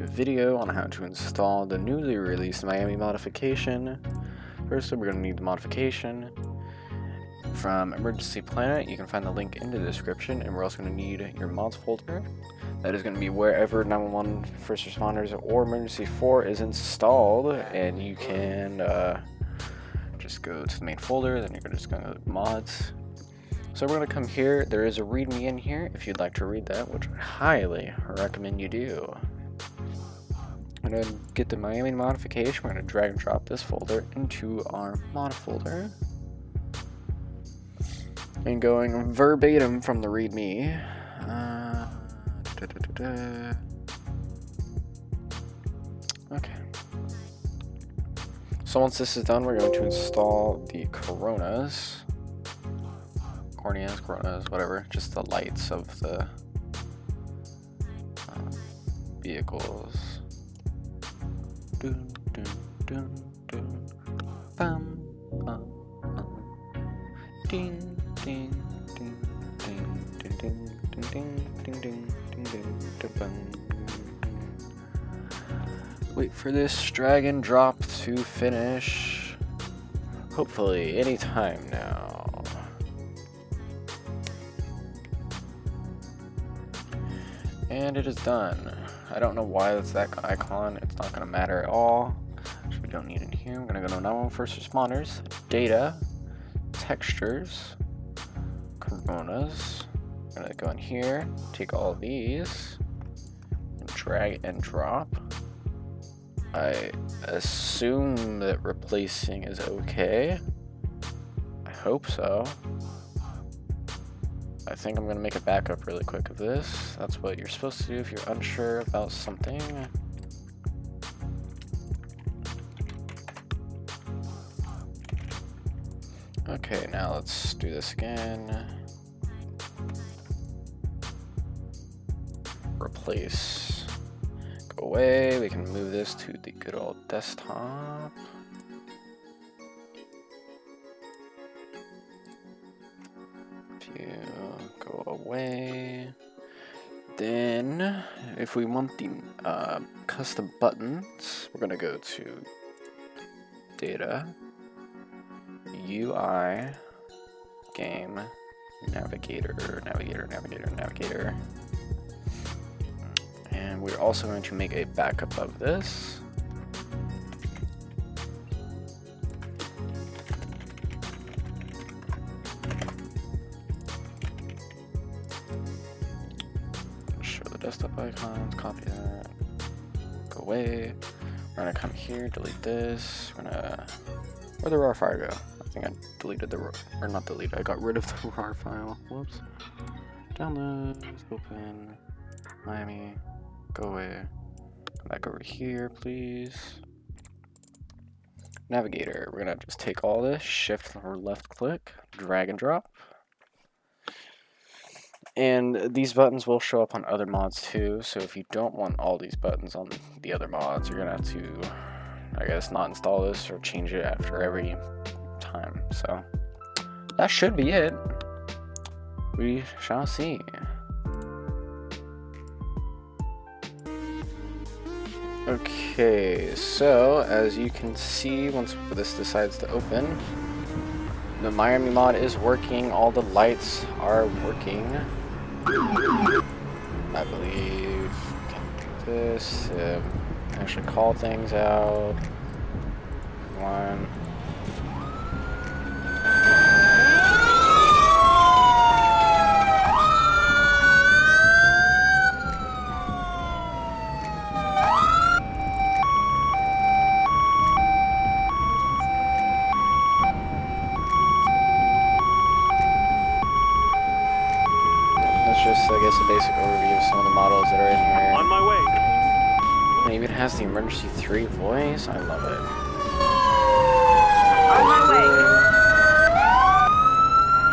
video on how to install the newly released Miami modification. First, we're going to need the modification from Emergency Planet. You can find the link in the description, and we're also going to need your mods folder. That is going to be wherever 911 first responders or emergency 4 is installed, and you can just go to the main folder. Then you're just going to go to mods. So we're going to come here. There is a readme in here if you'd like to read that, which I highly recommend you do. I'm going to get the Miami modification. We're going to drag and drop this folder into our mod folder. And going verbatim from the readme. Okay. So once this is done, we're going to install the corneas, whatever, just the lights of the vehicles. Dun, dun, dun, dun. Bum, bum, bum. Ding, ding, ding, ding, ding, ding, ding, ding, ding, ding, ding, ding, bum. Wait for this drag and drop to finish. Hopefully any time now. And it is done. I don't know why that's that icon. It's not going to matter at all. So we don't need it here. I'm going to go to 911 first responders, data, textures, coronas. I'm going to go in here, take all of these, and drag and drop. I assume that replacing is okay. I hope so. I think I'm going to make a backup really quick of this. That's what you're supposed to do if you're unsure about something. Okay, now let's do this again. Replace. Go away. We can move this to the good old desktop. Go away. Then, if we want the custom buttons, we're gonna go to Data, UI, Game, Navigator, and we're also going to make a backup of this. Desktop icons, copy that, go away. We're gonna come here, delete this. We're gonna, where'd the raw file go? I think I deleted the, or not deleted, I got rid of the raw file. Whoops. Download, open, Miami, go away. Come back over here, please. Navigator, we're gonna just take all this, shift or left click, drag and drop. And these buttons will show up on other mods too, so if you don't want all these buttons on the other mods, you're gonna have to, I guess, not install this or change it after every time. So that should be it. We shall see. Okay, so as you can see, once this decides to open, the Miami mod is working, all the lights are working. I believe we can do this to actually call things out. One. Just, I guess, a basic overview of some of the models that are in here. On my way. It even has the emergency 3 voice. I love it. On my way.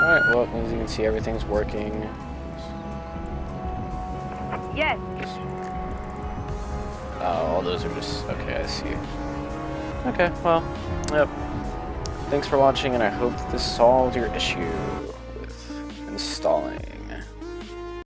Alright, well, as you can see, everything's working. Yes. Oh, all those are just... Okay, I see. Okay, well, yep. Thanks for watching, and I hope this solved your issue with installing